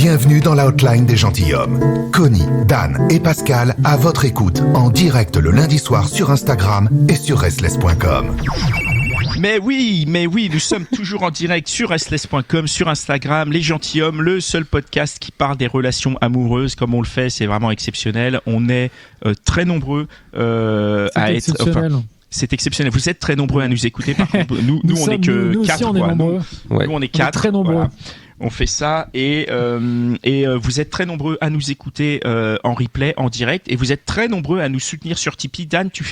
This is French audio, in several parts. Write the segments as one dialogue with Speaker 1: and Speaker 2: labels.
Speaker 1: Bienvenue dans la hotline des gentilshommes. Connie, Dan et Pascal à votre écoute en direct le lundi soir sur Instagram et sur restless.com.
Speaker 2: Mais oui, nous sommes toujours en direct sur restless.com, sur Instagram, Les Gentilshommes, le seul podcast qui parle des relations amoureuses. Comme on le fait, c'est vraiment exceptionnel. On est très nombreux à être... C'est exceptionnel. Vous êtes très nombreux à nous écouter. Par contre, nous on n'est que 4. Nous, on est 4.
Speaker 3: Très nombreux.
Speaker 2: Voilà. On fait ça et vous êtes très nombreux à nous écouter en replay, en direct, et vous êtes très nombreux à nous soutenir sur Tipeee. Dan, tu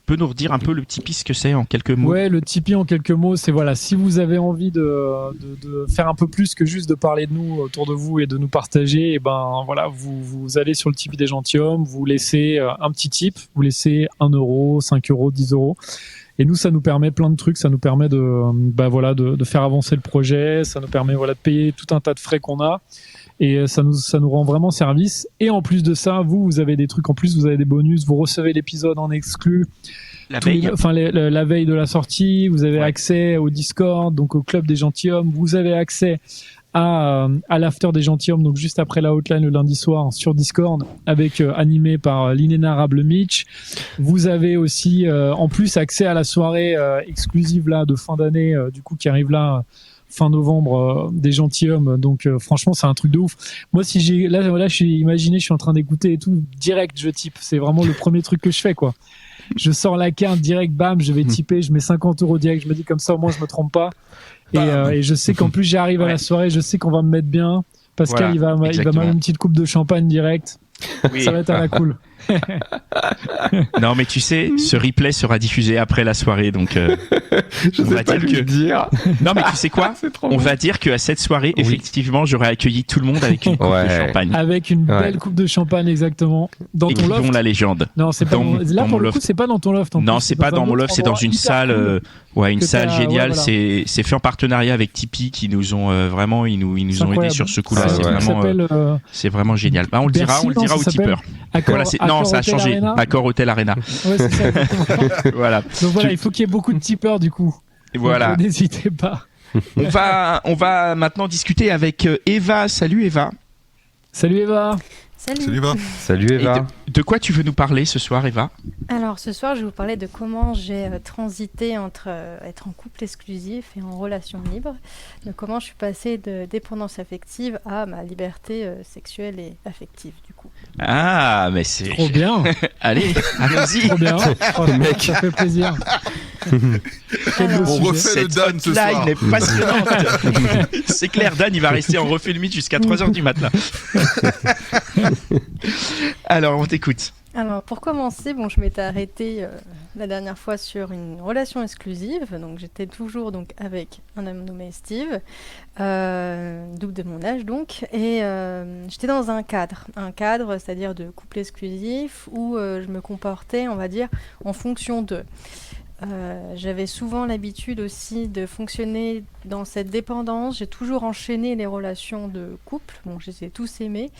Speaker 2: peux nous redire un peu le Tipeee, ce que c'est en quelques mots?
Speaker 3: Ouais, le Tipeee en quelques mots, c'est voilà, si vous avez envie de faire un peu plus que juste de parler de nous autour de vous et de nous partager, et ben voilà, vous allez sur le Tipeee des gentilshommes, vous laissez un petit tip, vous laissez 1 euro, 5 euros, 10 euros. Et nous, ça nous permet plein de trucs. Ça nous permet de faire avancer le projet. Ça nous permet de payer tout un tas de frais qu'on a. Et ça nous rend vraiment service. Et en plus de ça, vous avez des trucs en plus. Vous avez des bonus. Vous recevez l'épisode en exclu. La veille de la sortie. Vous avez accès au Discord, donc au club des gentilshommes. Vous avez accès à l'after des gentilshommes, donc juste après la hotline le lundi soir sur Discord, avec animé par l'inénarrable Mitch. Vous avez aussi en plus accès à la soirée exclusive là de fin d'année du coup qui arrive là fin novembre des gentilshommes. Donc franchement c'est un truc de ouf. Moi si j'ai là je suis en train d'écouter et tout direct, je type. C'est vraiment le premier truc que je fais quoi. Je sors la carte direct, bam, je vais typer, je mets 50 euros direct, je me dis comme ça au moins je me trompe pas. Et je sais qu'en plus j'arrive à la soirée, je sais qu'on va me mettre bien. Pascal il va m'amener une petite coupe de champagne direct. Oui. Ça va être à la cool.
Speaker 2: Non mais tu sais, ce replay sera diffusé après la soirée, donc
Speaker 4: je sais pas lui dire.
Speaker 2: Non mais tu sais quoi, on va dire qu'à cette soirée effectivement j'aurais accueilli tout le monde avec une coupe de champagne.
Speaker 3: Avec une belle coupe de champagne, exactement. Dans ton loft.
Speaker 2: La légende.
Speaker 3: Non, c'est pas là pour le coup, c'est pas dans ton loft.
Speaker 2: Non, c'est pas dans mon loft, c'est dans une salle une salle géniale. C'est fait en partenariat avec Tipeee qui nous ont vraiment ils nous ont aidés sur ce coup-là. C'est vraiment génial. On le dira aux tipeurs. Non, ça a changé. Accor Hotel Arena.
Speaker 3: Ouais, c'est ça.
Speaker 2: Voilà.
Speaker 3: Donc voilà, il faut qu'il y ait beaucoup de tipeurs du coup.
Speaker 2: Voilà.
Speaker 3: Donc, n'hésitez pas.
Speaker 2: On va maintenant discuter avec Eva. Salut Eva.
Speaker 3: Salut Eva.
Speaker 5: Salut
Speaker 4: Eva. Salut Eva.
Speaker 2: De quoi tu veux nous parler ce soir, Eva?
Speaker 5: Alors ce soir, je vais vous parler de comment j'ai transité entre être en couple exclusif et en relation libre, de comment je suis passée de dépendance affective à ma liberté sexuelle et affective du coup.
Speaker 2: Ah, mais c'est...
Speaker 3: Trop bien.
Speaker 2: Allez, allons-y.
Speaker 3: Trop bien. Oh, mec, ça fait plaisir.
Speaker 4: On refait le Dan ce soir.
Speaker 2: Cette line est passionnante. C'est clair, Dan, il va rester en refait le mythe jusqu'à 3h du matin. Alors, on t'écoute.
Speaker 5: Alors, pour commencer, je m'étais arrêtée la dernière fois sur une relation exclusive. Donc, j'étais toujours avec un homme nommé Steve, double de mon âge donc. Et j'étais dans un cadre, c'est-à-dire de couple exclusif, où je me comportais, on va dire, en fonction d'eux. J'avais souvent l'habitude aussi de fonctionner dans cette dépendance. J'ai toujours enchaîné les relations de couple. Je les ai tous aimées,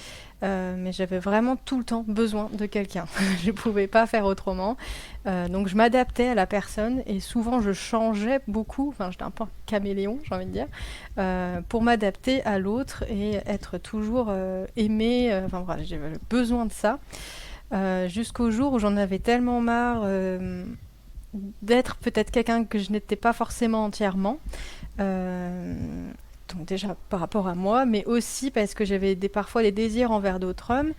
Speaker 5: mais j'avais vraiment tout le temps besoin de quelqu'un. Je ne pouvais pas faire autrement. Donc je m'adaptais à la personne et souvent je changeais beaucoup. J'étais un peu un caméléon, j'ai envie de dire, pour m'adapter à l'autre et être toujours aimée. J'avais besoin de ça. Jusqu'au jour où j'en avais tellement marre d'être peut-être quelqu'un que je n'étais pas forcément entièrement, donc déjà par rapport à moi, mais aussi parce que j'avais parfois des désirs envers d'autres hommes.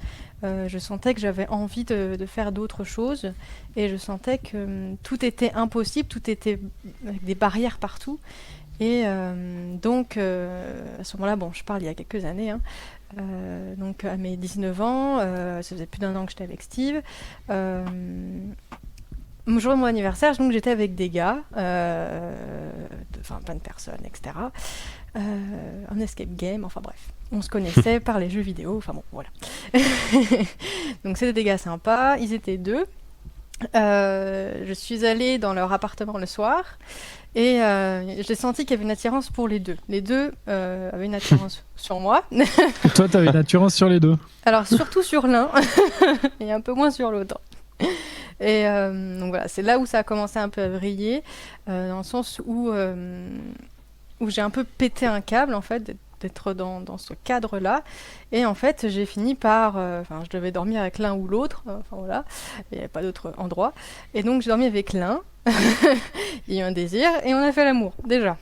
Speaker 5: Je sentais que j'avais envie de faire d'autres choses et je sentais que tout était impossible, tout était avec des barrières partout. Et donc à ce moment-là, je parle il y a quelques années, donc à mes 19 ans, ça faisait plus d'1 an que j'étais avec Steve. Le jour de mon anniversaire, donc j'étais avec des gars, plein de personnes, etc. Un escape game, bref. On se connaissait par les jeux vidéo, voilà. Donc c'était des gars sympas, ils étaient 2. Je suis allée dans leur appartement le soir et j'ai senti qu'il y avait une attirance pour les deux. Les deux avaient une attirance sur moi.
Speaker 3: Et toi, tu avais une attirance sur les deux?
Speaker 5: Alors surtout sur l'un et un peu moins sur l'autre. Et donc voilà, c'est là où ça a commencé un peu à briller, dans le sens où j'ai un peu pété un câble en fait, d'être dans ce cadre-là. Et en fait, j'ai fini par... je devais dormir avec l'un ou l'autre. Enfin voilà, il n'y avait pas d'autre endroit. Et donc, j'ai dormi avec l'un. Il y a eu un désir et on a fait l'amour, déjà.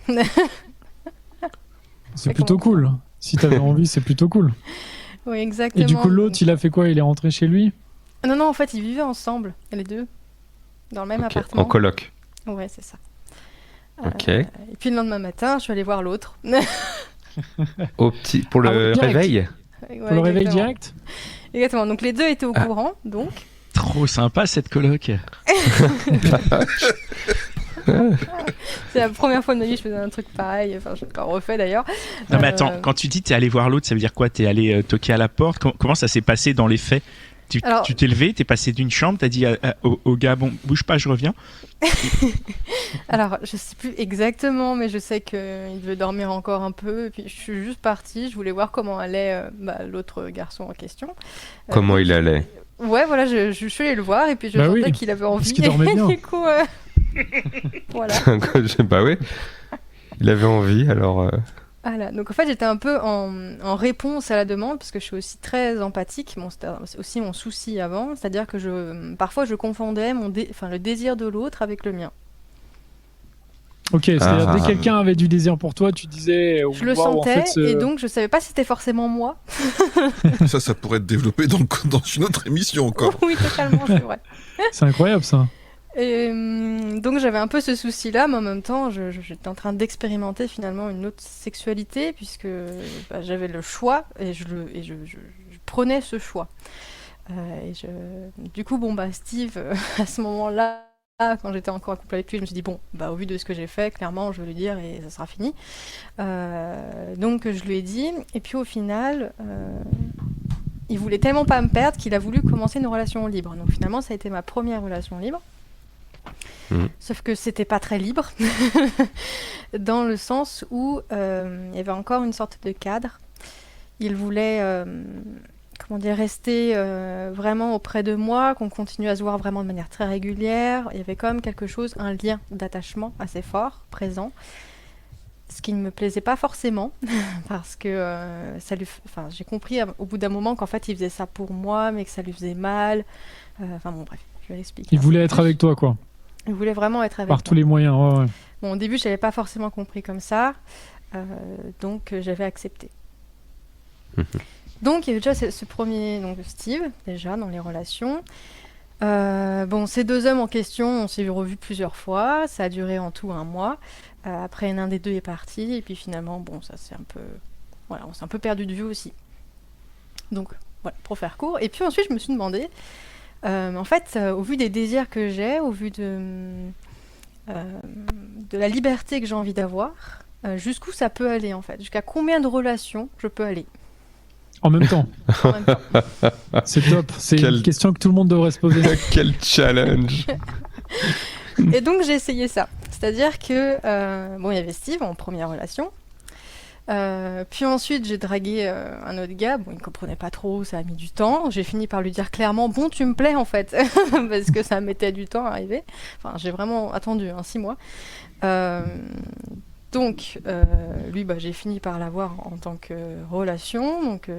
Speaker 3: C'est plutôt cool. Si t'avais envie, c'est plutôt cool.
Speaker 5: Oui, exactement.
Speaker 3: Et du coup, l'autre, il a fait quoi? Il est rentré chez lui?
Speaker 5: Non, en fait, ils vivaient ensemble, les deux, dans le même appartement.
Speaker 6: En coloc.
Speaker 5: Ouais, c'est ça.
Speaker 6: Ok.
Speaker 5: Et puis le lendemain matin, je suis allée voir l'autre.
Speaker 6: Pour le réveil?
Speaker 5: Ouais,
Speaker 3: Pour le réveil
Speaker 5: exactement.
Speaker 3: direct?
Speaker 5: Exactement. Donc les deux étaient au courant, donc.
Speaker 2: Trop sympa cette coloc.
Speaker 5: C'est la première fois de ma vie que je faisais un truc pareil. Enfin, je l'ai pas refait d'ailleurs.
Speaker 2: Non mais attends, quand tu dis t'es allé voir l'autre, ça veut dire quoi? T'es allé toquer à la porte? Comment ça s'est passé dans les faits? Tu t'es levé, t'es passé d'une chambre, t'as dit au gars, bon, bouge pas, je reviens.
Speaker 5: Alors, je sais plus exactement, mais je sais qu'il devait dormir encore un peu. Et puis, je suis juste partie. Je voulais voir comment allait l'autre garçon en question.
Speaker 6: Comment il allait?
Speaker 5: Ouais, voilà, je suis allée le voir et puis je sentais qu'il avait envie.
Speaker 3: Parce qu'il dormait bien.
Speaker 5: Du coup, voilà.
Speaker 6: Bah oui, il avait envie, alors...
Speaker 5: Voilà, donc en fait j'étais un peu en réponse à la demande parce que je suis aussi très empathique, c'est aussi mon souci avant, c'est-à-dire que parfois je confondais le désir de l'autre avec le mien.
Speaker 3: Ok, c'est-à-dire dès que quelqu'un avait du désir pour toi, tu disais...
Speaker 5: Je le sentais et donc je savais pas si c'était forcément moi.
Speaker 4: Ça pourrait être développé dans une autre émission encore.
Speaker 5: Oui, totalement, c'est vrai.
Speaker 3: C'est incroyable ça.
Speaker 5: Et donc j'avais un peu ce souci-là, mais en même temps, j'étais en train d'expérimenter finalement une autre sexualité, puisque j'avais le choix, et je prenais ce choix. Du coup, Steve, à ce moment-là, quand j'étais encore en couple avec lui, je me suis dit, au vu de ce que j'ai fait, clairement, je vais lui dire, et ça sera fini. Donc je lui ai dit, et puis au final... il voulait tellement pas me perdre qu'il a voulu commencer une relation libre. Donc finalement, ça a été ma première relation libre. Sauf que c'était pas très libre, dans le sens où il y avait encore une sorte de cadre. Il voulait rester vraiment auprès de moi, qu'on continue à se voir vraiment de manière très régulière. Il y avait quand même un lien d'attachement assez fort, présent. Ce qui ne me plaisait pas forcément, parce que j'ai compris au bout d'un moment qu'en fait il faisait ça pour moi, mais que ça lui faisait mal. Bref, je vais l'expliquer.
Speaker 3: Il voulait être avec toi, quoi.
Speaker 5: Il voulait vraiment être avec
Speaker 3: Par
Speaker 5: moi.
Speaker 3: tous les moyens, ouais.
Speaker 5: Bon, au début, je n'avais pas forcément compris comme ça, donc j'avais accepté. Donc il y avait déjà ce premier, Steve, déjà, dans les relations. Ces deux hommes en question, on s'est revus plusieurs fois, ça a duré en tout 1 mois. Après, l'un des deux est parti, et puis finalement, ça c'est un peu... Voilà, on s'est un peu perdu de vue aussi. Donc, voilà, pour faire court. Et puis ensuite, je me suis demandé, en fait, au vu des désirs que j'ai, au vu de la liberté que j'ai envie d'avoir, jusqu'où ça peut aller, en fait. Jusqu'à combien de relations je peux aller.
Speaker 3: En même temps.
Speaker 5: En même temps.
Speaker 3: C'est top. C'est une question que tout le monde devrait se poser.
Speaker 6: Quel challenge.
Speaker 5: Et donc j'ai essayé ça. C'est-à-dire que il y avait Steve en première relation. Puis ensuite j'ai dragué un autre gars. Il ne comprenait pas trop, ça a mis du temps. J'ai fini par lui dire clairement, tu me plais en fait, parce que ça mettait du temps à arriver. Enfin, j'ai vraiment attendu 6 mois. Donc, lui, j'ai fini par l'avoir en tant que relation. Donc,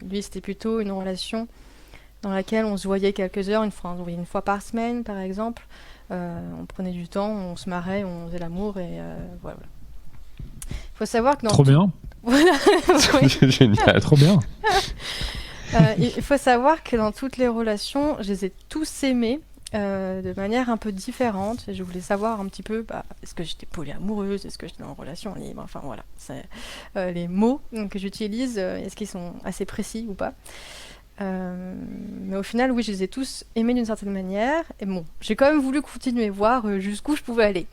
Speaker 5: lui, c'était plutôt une relation dans laquelle on se voyait quelques heures, on se voyait une fois par semaine, par exemple. On prenait du temps, on se marrait, on faisait l'amour, et voilà. Il faut savoir que dans...
Speaker 3: Trop bien.
Speaker 5: Voilà. Oui.
Speaker 6: Génial.
Speaker 3: Trop bien.
Speaker 5: Il faut savoir que dans toutes les relations, je les ai tous aimés. De manière un peu différente. Je voulais savoir un petit peu, est-ce que j'étais polyamoureuse, est-ce que j'étais en relation libre, enfin voilà, c'est, les mots que j'utilise, est-ce qu'ils sont assez précis ou pas. Mais au final, oui, je les ai tous aimés d'une certaine manière, et j'ai quand même voulu continuer, voir jusqu'où je pouvais aller.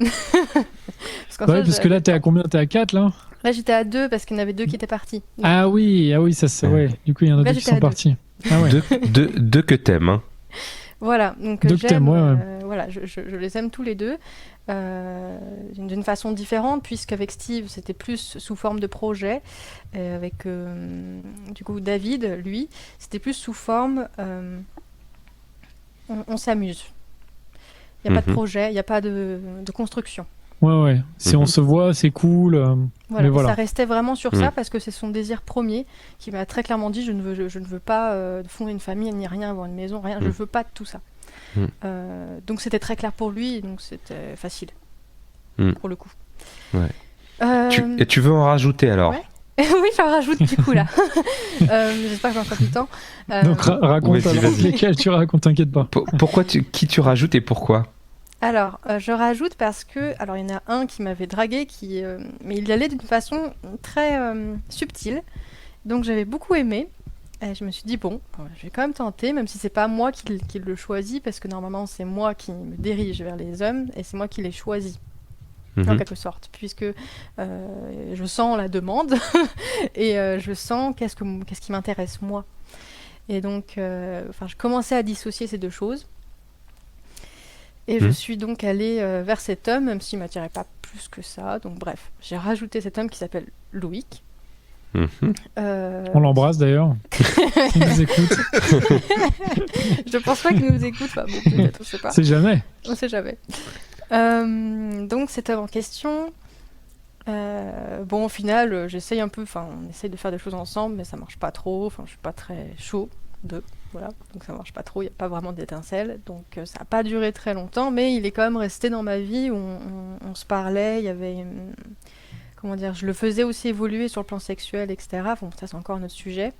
Speaker 3: Parce que là, t'es à combien? T'es à 4 là?
Speaker 5: Là, j'étais à 2 parce qu'il y en avait 2 qui étaient partis. Donc...
Speaker 3: Ah oui, ça c'est... Ouais. Du coup, il y en a 2 qui sont partis. Ah ouais.
Speaker 6: Deux que t'aimes, hein.
Speaker 5: Voilà, donc j'aime, voilà, je les aime tous les deux, d'une façon différente, puisqu'avec Steve, c'était plus sous forme de projet, avec du coup David, lui, c'était plus sous forme, on s'amuse. Il n'y a pas de projet, il n'y a pas de construction.
Speaker 3: Ouais. Si on se voit, c'est cool.
Speaker 5: Voilà,
Speaker 3: Mais voilà.
Speaker 5: Ça restait vraiment sur ça parce que c'est son désir premier qui m'a très clairement dit je ne veux pas fonder une famille ni rien, avoir une maison, rien, je veux pas de tout ça. Donc c'était très clair pour lui, donc c'était facile pour le coup.
Speaker 6: Ouais. Tu veux en rajouter alors?
Speaker 5: Ouais. Oui, j'en rajoute du coup là. J'espère que j'en ferai tout le temps.
Speaker 3: Donc raconte lesquels tu racontes, t'inquiète pas.
Speaker 6: Pourquoi qui tu rajoutes et pourquoi?
Speaker 5: Alors, je rajoute parce que, alors il y en a un qui m'avait dragué, mais il y allait d'une façon très subtile, donc j'avais beaucoup aimé. Et je me suis dit bon, je vais quand même tenter, même si c'est pas moi qui le choisis, parce que normalement c'est moi qui me dirige vers les hommes et c'est moi qui les choisis. En quelque sorte, puisque je sens la demande et je sens qu'est-ce qui m'intéresse moi. Et donc, je commençais à dissocier ces deux choses. Et je suis donc allée vers cet homme, même s'il ne m'attirait pas plus que ça. Donc bref, j'ai rajouté cet homme qui s'appelle Loïc.
Speaker 3: On l'embrasse d'ailleurs. Il nous écoute.
Speaker 5: Je pense pas qu'il nous écoute. Enfin, bon, peut-être, on sait pas. On sait jamais. Donc cet homme en question, au final, j'essaye un peu, on essaye de faire des choses ensemble, mais ça marche pas trop. Je suis pas très chaud voilà, donc ça marche pas trop. Il y a pas vraiment d'étincelle, donc ça a pas duré très longtemps, mais il est quand même resté dans ma vie où on se parlait. Il y avait, comment dire, je le faisais aussi évoluer sur le plan sexuel, etc. Bon, ça c'est encore notre sujet.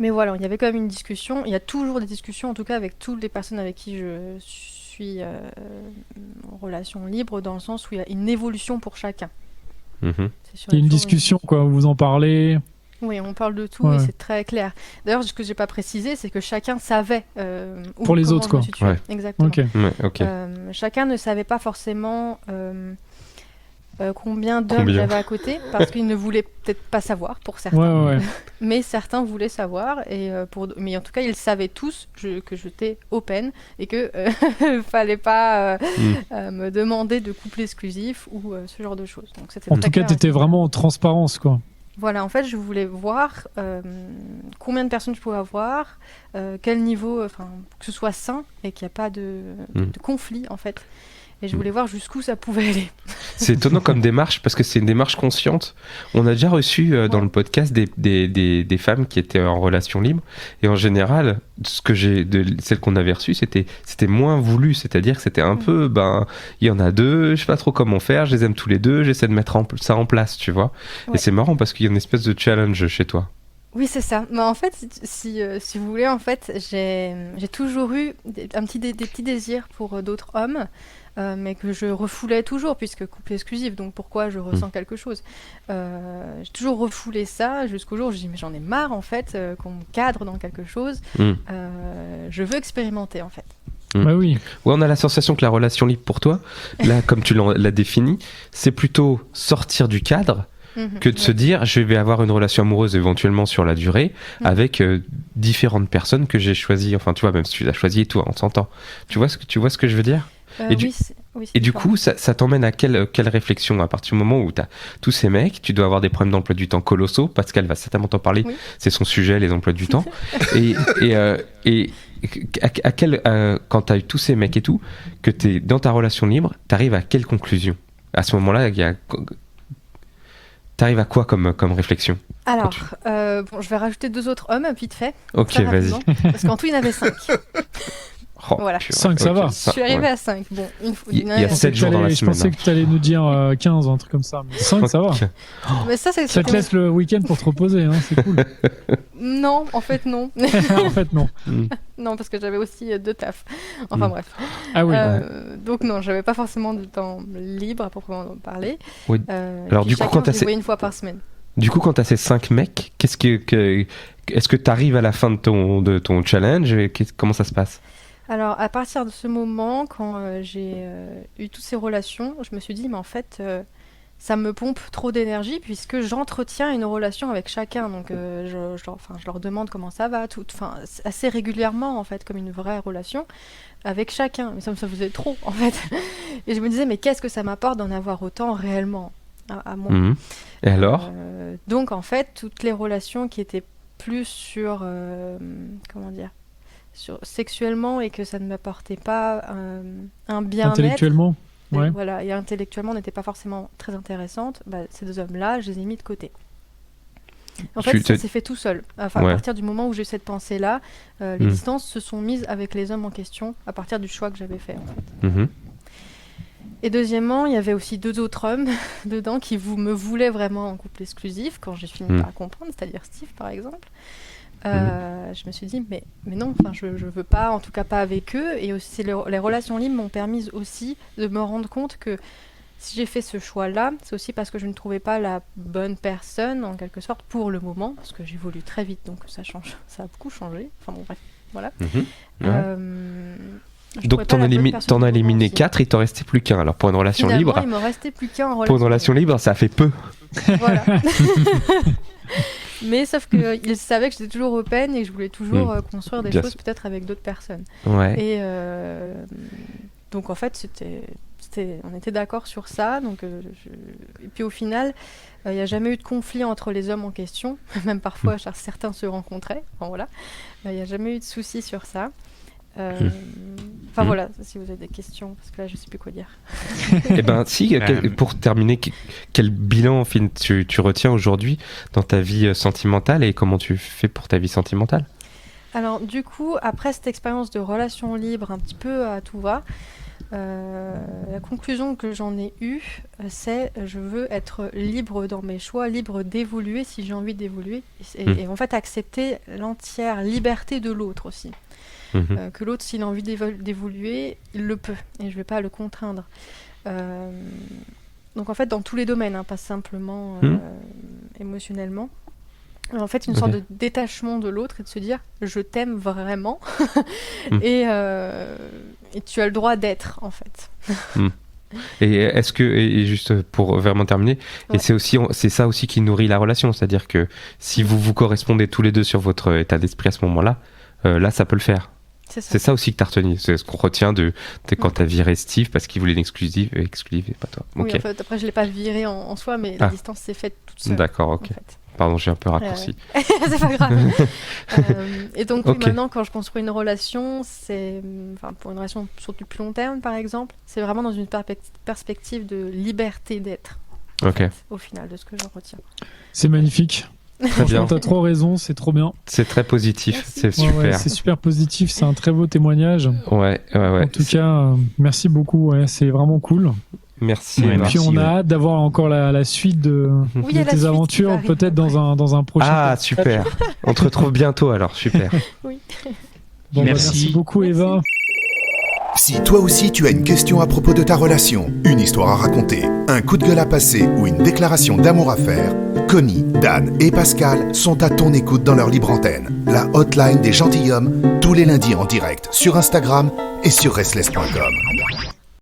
Speaker 5: Mais voilà, il y avait quand même une discussion. Il y a toujours des discussions, en tout cas avec toutes les personnes avec qui je suis en relation libre, dans le sens où il y a une évolution pour chacun.
Speaker 3: Il y a une discussion, quoi, vous en parlez.
Speaker 5: Oui, on parle de tout et c'est très clair. D'ailleurs, ce que j'ai pas précisé, c'est que chacun savait
Speaker 3: pour les autres, quoi.
Speaker 5: Ouais. Exactement.
Speaker 3: Okay.
Speaker 5: Chacun ne savait pas forcément combien d'hommes j'avais à côté, parce qu'ils ne voulaient peut-être pas savoir pour certains.
Speaker 3: Ouais.
Speaker 5: Mais certains voulaient savoir, mais en tout cas, ils savaient tous que j'étais open et que fallait pas me demander de couple exclusif ou ce genre de choses. Donc,
Speaker 3: en tout cas, tu étais vraiment en transparence, quoi.
Speaker 5: Voilà, en fait, je voulais voir combien de personnes je pouvais avoir, quel niveau, que ce soit sain et qu'il n'y a pas de conflit, en fait. Et je voulais voir jusqu'où ça pouvait aller.
Speaker 6: C'est étonnant comme démarche, parce que c'est une démarche consciente. On a déjà reçu dans le podcast des femmes qui étaient en relation libre, et en général, celles qu'on avait reçues, c'était moins voulu, c'est-à-dire que c'était un peu, il y en a deux, je sais pas trop comment faire, je les aime tous les deux, j'essaie de mettre ça en place, tu vois. Et c'est marrant parce qu'il y a une espèce de challenge chez toi.
Speaker 5: Oui, c'est ça. Mais en fait, si vous voulez, en fait, j'ai toujours eu des petits désirs pour d'autres hommes, mais que je refoulais toujours, puisque couple exclusif, donc pourquoi je ressens quelque chose. J'ai toujours refoulé ça jusqu'au jour où je dis mais j'en ai marre, en fait, qu'on me cadre dans quelque chose. Je veux expérimenter, en fait.
Speaker 3: Bah oui.
Speaker 6: Ouais, on a la sensation que la relation libre pour toi, là, comme tu l'as défini, c'est plutôt sortir du cadre, que de se dire je vais avoir une relation amoureuse éventuellement sur la durée avec différentes personnes que j'ai choisies, enfin tu vois, même si tu l'as choisi, toi on s'entend, tu vois ce que je veux dire. Et du coup ça t'emmène à quelle réflexion à partir du moment où tu as tous ces mecs, tu dois avoir des problèmes d'emploi du temps colossaux, Pascal va certainement t'en parler, c'est son sujet, les emplois du temps. et quand tu as eu tous ces mecs et tout, que tu es dans ta relation libre, tu arrives à quelle conclusion à ce moment-là? T'arrives à quoi comme réflexion?
Speaker 5: Alors, je vais rajouter 2 autres hommes, vite fait.
Speaker 6: Ok, vas-y.
Speaker 5: Parce qu'en tout, il y en avait 5. Voilà.
Speaker 3: 5, ça va.
Speaker 5: Je suis arrivée à 5. Bon,
Speaker 6: il y a 7 jours dans la semaine.
Speaker 3: Je pensais que tu allais nous dire 15 ou un truc comme ça. Mais 5, ça va.
Speaker 5: Mais ça te
Speaker 3: laisse le week-end pour te reposer, hein, c'est cool.
Speaker 5: Non, en fait, non.
Speaker 3: En fait, non.
Speaker 5: Non, parce que j'avais aussi 2 tafs. Enfin, bref.
Speaker 3: Ah oui.
Speaker 5: Donc, non, j'avais pas forcément de temps libre à proprement parler.
Speaker 6: Oui. Alors, du coup, quand
Speaker 5: tu une fois par semaine.
Speaker 6: Du coup, quand tu as ces 5 mecs, est-ce que tu arrives à la fin de ton challenge? Comment ça se passe?
Speaker 5: Alors, à partir de ce moment, quand j'ai eu toutes ces relations, je me suis dit, mais en fait, ça me pompe trop d'énergie puisque j'entretiens une relation avec chacun. Donc, je leur demande comment ça va, assez régulièrement, en fait, comme une vraie relation avec chacun. Mais ça me faisait trop, en fait. Et je me disais, mais qu'est-ce que ça m'apporte d'en avoir autant réellement à moi?
Speaker 6: Et alors?
Speaker 5: Donc, en fait, toutes les relations qui étaient plus sur... comment dire? sexuellement et que ça ne m'apportait pas un bien-être.
Speaker 3: Intellectuellement, ouais.
Speaker 5: Voilà, et intellectuellement n'était pas forcément très intéressante. Ces 2 hommes-là, je les ai mis de côté. En fait, ça s'est fait tout seul. Enfin, à partir du moment où j'ai eu cette pensée-là, les distances se sont mises avec les hommes en question à partir du choix que j'avais fait. En fait. Et deuxièmement, il y avait aussi 2 autres hommes dedans qui me voulaient vraiment en couple exclusif quand j'ai fini par comprendre, c'est-à-dire Steve par exemple. Je me suis dit mais non, je veux pas, en tout cas pas avec eux. Et aussi les relations libres m'ont permis aussi de me rendre compte que si j'ai fait ce choix-là, c'est aussi parce que je ne trouvais pas la bonne personne, en quelque sorte, pour le moment, parce que j'évolue très vite, donc ça a beaucoup changé. Enfin bon, bref, voilà.
Speaker 6: Donc t'en as éliminé 4, il t'en restait plus qu'un. Alors pour une relation libre...
Speaker 5: il me restait plus qu'un en relation libre.
Speaker 6: Pour une relation libre, ça fait peu.
Speaker 5: Voilà. Mais sauf qu'il savait que j'étais toujours open et que je voulais toujours construire des choses peut-être avec d'autres personnes.
Speaker 6: Ouais.
Speaker 5: Et donc en fait, on était d'accord sur ça. Donc, et puis au final, il n'y a jamais eu de conflit entre les hommes en question. Même parfois, certains se rencontraient. Enfin, voilà. Il n'y a jamais eu de souci sur ça. Voilà, si vous avez des questions, parce que là je sais plus quoi dire.
Speaker 6: Eh ben si, pour terminer, quel bilan tu retiens aujourd'hui dans ta vie sentimentale et comment tu fais pour ta vie sentimentale?
Speaker 5: Alors du coup, après cette expérience de relation libre un petit peu à tout va, la conclusion que j'en ai eue, c'est je veux être libre dans mes choix, libre d'évoluer si j'ai envie d'évoluer, et en fait accepter l'entière liberté de l'autre aussi. Que l'autre, s'il a envie d'évoluer, il le peut, et je ne vais pas le contraindre. Donc en fait, dans tous les domaines, pas simplement émotionnellement. En fait, une sorte de détachement de l'autre et de se dire « je t'aime vraiment et tu as le droit d'être, en fait. »
Speaker 6: Et est-ce que, et juste pour vraiment terminer, et c'est ça aussi qui nourrit la relation, c'est-à-dire que si vous correspondez tous les deux sur votre état d'esprit à ce moment-là, là ça peut le faire. C'est ça aussi que tu as retenu, c'est ce qu'on retient de quand tu as viré Steve parce qu'il voulait une exclusive et pas toi.
Speaker 5: Oui, en fait, après je ne l'ai pas viré en soi, mais la distance s'est faite toute seule.
Speaker 6: D'accord, ok. En fait. Pardon, j'ai un peu raccourci.
Speaker 5: C'est pas grave. Et donc maintenant, quand je construis une relation, pour une relation sur du plus long terme par exemple, c'est vraiment dans une perspective de liberté d'être. Fait, au final, de ce que j'en retiens.
Speaker 3: C'est magnifique.
Speaker 6: Très bien.
Speaker 3: T'as trop raison, c'est trop bien.
Speaker 6: C'est très positif, c'est super.
Speaker 3: Ouais, c'est super positif, c'est un très beau témoignage.
Speaker 6: Ouais.
Speaker 3: En tout cas, merci beaucoup, c'est vraiment cool.
Speaker 6: Merci.
Speaker 3: Et puis on a hâte d'avoir encore la suite de tes aventures, peut-être dans un prochain.
Speaker 6: Ah super. On te retrouve bientôt alors, super.
Speaker 5: Oui.
Speaker 3: Bon, merci beaucoup Eva.
Speaker 1: Si toi aussi tu as une question à propos de ta relation, une histoire à raconter, un coup de gueule à passer ou une déclaration d'amour à faire, Connie, Dan et Pascal sont à ton écoute dans leur libre antenne, la hotline des gentilshommes, tous les lundis en direct sur Instagram et sur restless.com.